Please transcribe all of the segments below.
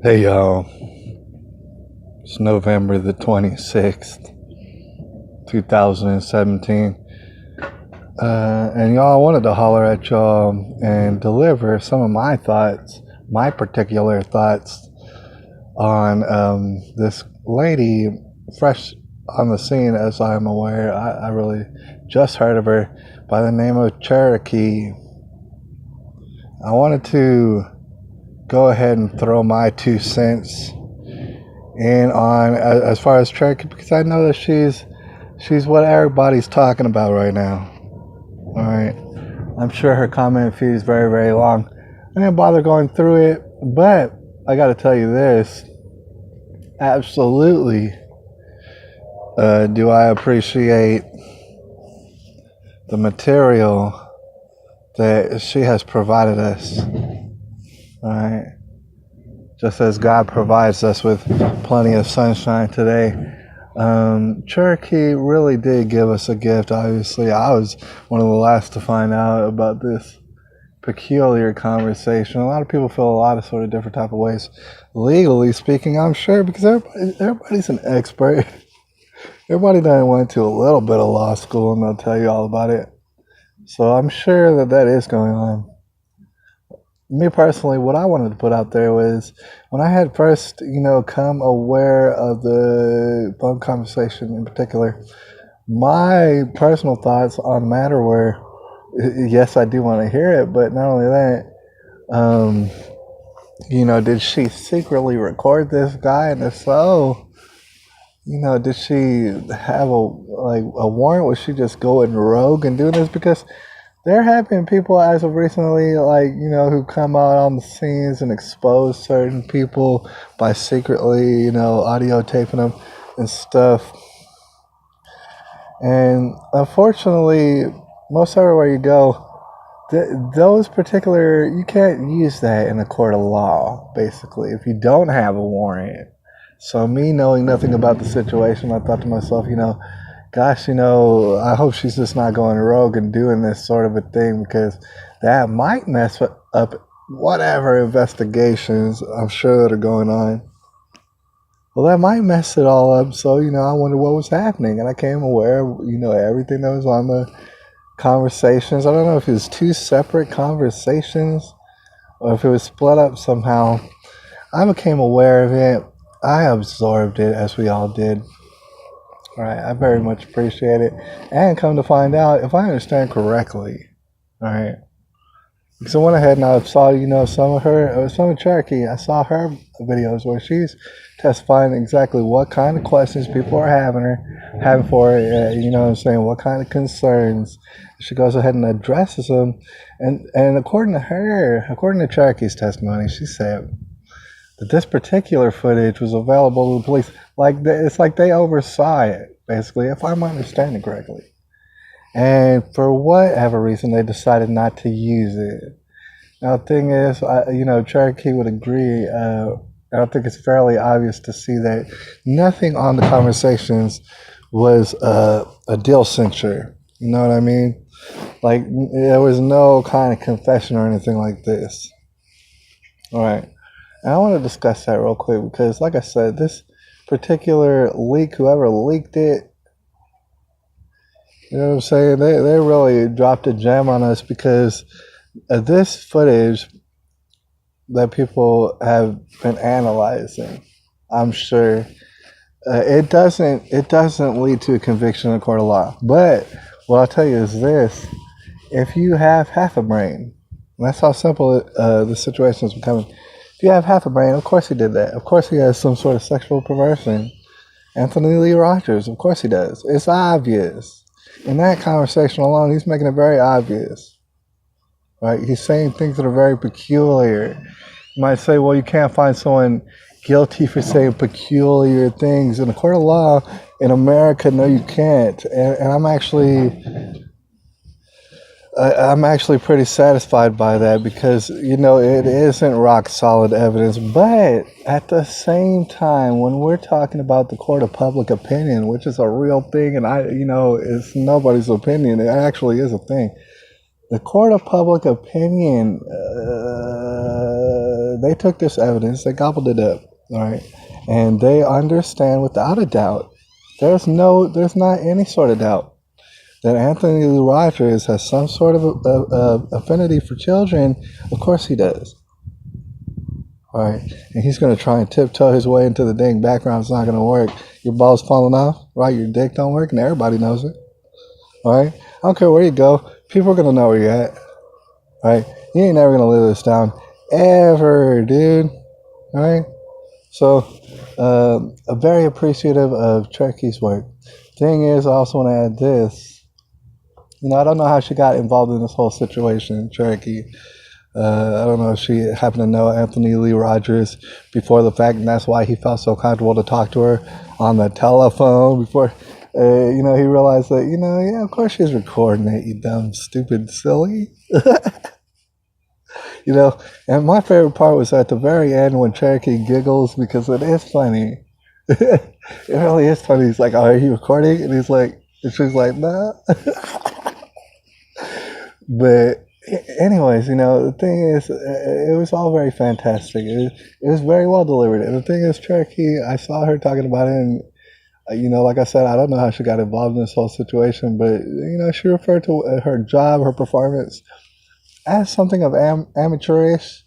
Hey y'all, it's November the 26th, 2017. And y'all, I wanted to holler at y'all and deliver some of my thoughts, my particular thoughts on this lady fresh on the scene, as I'm aware. I really just heard of her by the name of Cherokee. I wanted to go ahead and throw my 2 cents in on as far as Cherokee, because I know that she's what everybody's talking about right now. All right, I'm sure her comment feed is very, very long. I didn't bother going through it, but I got to tell you this: absolutely, do I appreciate the material that she has provided us. All right. Just as God provides us with plenty of sunshine today, Cherokee really did give us a gift. Obviously, I was one of the last to find out about this peculiar conversation. A lot of people feel a lot of sort of different type of ways. Legally speaking, I'm sure, because everybody's an expert. Everybody done went to a little bit of law school, and they'll tell you all about it. So I'm sure that is going on. Me personally, what I wanted to put out there was when I had first, come aware of the phone conversation in particular, my personal thoughts on the matter were, yes, I do want to hear it, but not only that, did she secretly record this guy? And if so, did she have a warrant? Was she just going rogue and doing this? Because there have been people as of recently, who come out on the scenes and expose certain people by secretly, audio taping them and stuff. And unfortunately, most everywhere you go, you can't use that in a court of law, basically, if you don't have a warrant. So me knowing nothing about the situation, I thought to myself, gosh, I hope she's just not going rogue and doing this sort of a thing, because that might mess up whatever investigations I'm sure that are going on. Well, that might mess it all up. So, I wondered what was happening. And I came aware of, everything that was on the conversations. I don't know if it was two separate conversations or if it was split up somehow. I became aware of it. I absorbed it, as we all did. All right, I very much appreciate it. And come to find out, if I understand correctly, all right, because I went ahead and I saw, some of Cherokee, I saw her videos where she's testifying exactly what kind of questions people are having for her, what kind of concerns. She goes ahead and addresses them. And according to Cherokee's testimony, she said that this particular footage was available to the police. It's like they oversaw it, basically, if I'm understanding correctly. And for whatever reason, they decided not to use it. Now, the thing is, Cherokee would agree. I think it's fairly obvious to see that nothing on the conversations was a deal cincher. You know what I mean? There was no kind of confession or anything like this. All right. And I want to discuss that real quick because, like I said, this particular leak, whoever leaked it, you know what I'm saying? They really dropped a gem on us, because this footage that people have been analyzing, I'm sure, it doesn't lead to a conviction in a court of law. But what I'll tell you is this: if you have half a brain, and that's how simple the situation is becoming. If you have half a brain, of course he did that. Of course he has some sort of sexual perversion. Anthony Lee Rogers, of course he does. It's obvious. In that conversation alone, he's making it very obvious. Right? He's saying things that are very peculiar. You might say, well, you can't find someone guilty for saying peculiar things. In a court of law in America, no, you can't. And I'm actually pretty satisfied by that, because, it isn't rock solid evidence. But at the same time, when we're talking about the court of public opinion, which is a real thing, and it's nobody's opinion, it actually is a thing. The court of public opinion, they took this evidence, they gobbled it up, all right, and they understand without a doubt, there's not any sort of doubt that Anthony Lee Rogers has some sort of affinity for children. Of course he does. All right, and he's going to try and tiptoe his way into the dang background. It's not going to work. Your ball's falling off, right? Your dick don't work, and everybody knows it. All right, I don't care where you go. People are going to know where you're at. All right, you ain't never going to live this down. Ever, dude. All right? So, I'm very appreciative of Cherokee's work. Thing is, I also want to add this. I don't know how she got involved in this whole situation, Cherokee. I don't know if she happened to know Anthony Lee Rogers before the fact, and that's why he felt so comfortable to talk to her on the telephone before, he realized that, yeah, of course she's recording it, you dumb, stupid, silly. And my favorite part was at the very end when Cherokee giggles because it is funny. It really is funny. He's like, "Oh, are you recording?" And she's like, "Nah." But anyways, the thing is, it was all very fantastic. It was very well delivered. And the thing is, Cherokee, I saw her talking about it, and like I said, I don't know how she got involved in this whole situation, but she referred to her job, her performance, as something of amateurish,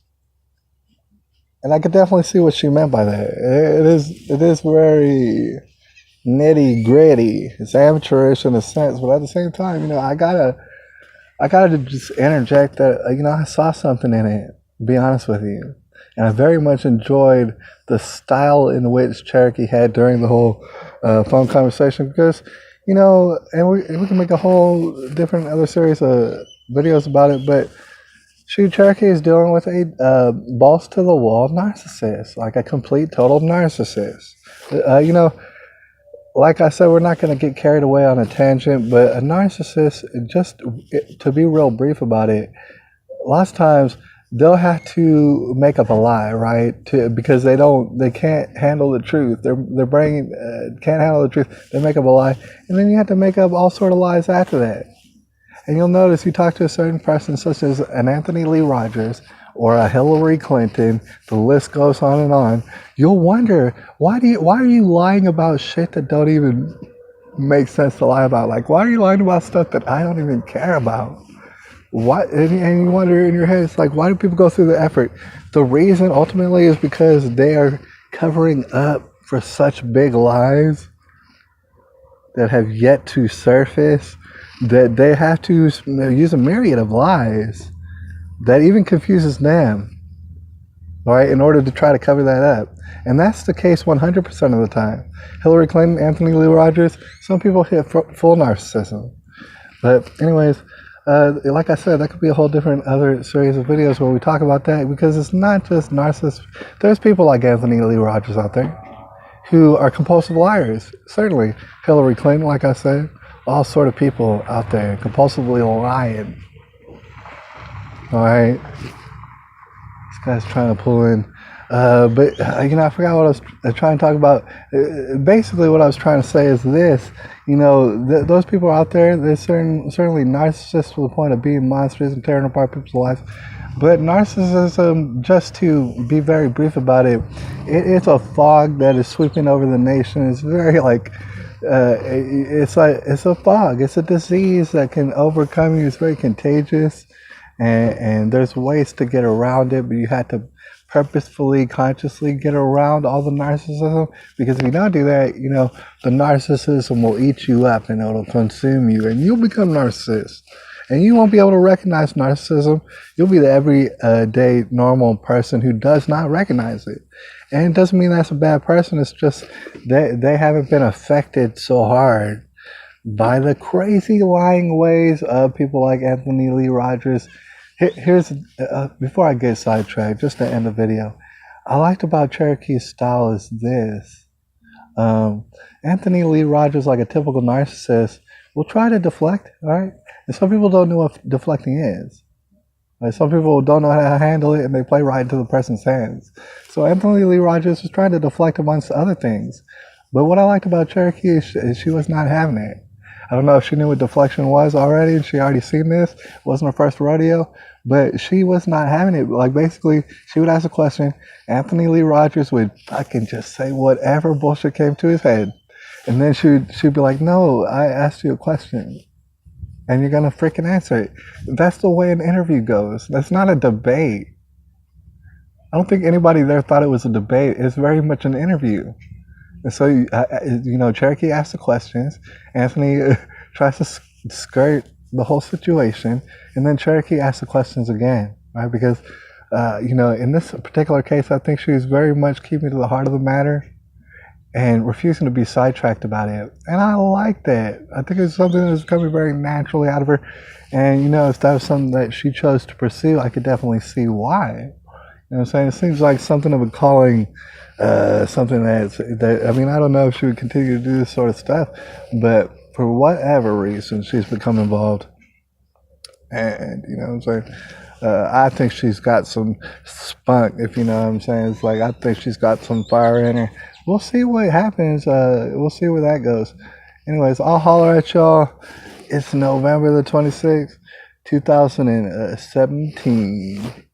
and I could definitely see what she meant by that. It is very nitty gritty. It's amateurish in a sense, but at the same time, I gotta just interject that I saw something in it. To be honest with you, and I very much enjoyed the style in which Cherokee had during the whole phone conversation because and we can make a whole different other series of videos about it, but Cherokee is dealing with a balls to the wall narcissist, like a complete total narcissist. Like I said, we're not going to get carried away on a tangent, but a narcissist, to be real brief about it, lots of times they'll have to make up a lie, right? Because they can't handle the truth. Their brain can't handle the truth. They make up a lie, and then you have to make up all sort of lies after that. And you'll notice you talk to a certain person, such as an Anthony Lee Rogers or a Hillary Clinton, the list goes on and on. You'll wonder, why are you lying about shit that don't even make sense to lie about? Like, why are you lying about stuff that I don't even care about? What? And you wonder in your head, it's like, why do people go through the effort? The reason ultimately is because they are covering up for such big lies that have yet to surface, that they have to use a myriad of lies that even confuses them, right, in order to try to cover that up. And that's the case 100% of the time. Hillary Clinton, Anthony Lee Rogers, some people hit full narcissism. But anyways, like I said, that could be a whole different other series of videos where we talk about that, because it's not just narcissists. There's people like Anthony Lee Rogers out there who are compulsive liars. Certainly Hillary Clinton, like I said, all sort of people out there compulsively lying. All right, this guy's trying to pull in, but I forgot what I was trying to talk about. Basically, what I was trying to say is this: those people out there, they're certainly narcissists to the point of being monsters and tearing apart people's lives. But narcissism, just to be very brief about it, it's a fog that is sweeping over the nation. It's very it's a fog. It's a disease that can overcome you. It's very contagious, and there's ways to get around it, but you have to purposefully, consciously get around all the narcissism, because if you don't do that, the narcissism will eat you up and it'll consume you, and you'll become narcissist. And you won't be able to recognize narcissism. You'll be the everyday normal person who does not recognize it. And it doesn't mean that's a bad person. It's just they haven't been affected so hard by the crazy lying ways of people like Anthony Lee Rogers. Here's before I get sidetracked, just to end the video, I liked about Cherokee's style is this. Anthony Lee Rogers, like a typical narcissist, will try to deflect, all right? And some people don't know what deflecting is. Like, some people don't know how to handle it, and they play right into the person's hands. So Anthony Lee Rogers was trying to deflect amongst other things. But what I liked about Cherokee is she was not having it. I don't know if she knew what deflection was already and she already seen this. It wasn't her first rodeo, but she was not having it. Like, basically, she would ask a question. Anthony Lee Rogers would fucking just say whatever bullshit came to his head. And then she'd be like, no, I asked you a question and you're going to freaking answer it. That's the way an interview goes. That's not a debate. I don't think anybody there thought it was a debate. It's very much an interview. And so, Cherokee asks the questions. Anthony tries to skirt the whole situation. And then Cherokee asks the questions again, right? Because, in this particular case, I think she was very much keeping to the heart of the matter and refusing to be sidetracked about it. And I like that. I think it's something that was coming very naturally out of her. And, if that was something that she chose to pursue, I could definitely see why. You know what I'm saying? It seems like something of a calling, something I don't know if she would continue to do this sort of stuff, but for whatever reason, she's become involved. And, you know what I'm saying? I think she's got some spunk, if you know what I'm saying. It's like, I think she's got some fire in her. We'll see what happens. We'll see where that goes. Anyways, I'll holler at y'all. It's November the 26th, 2017.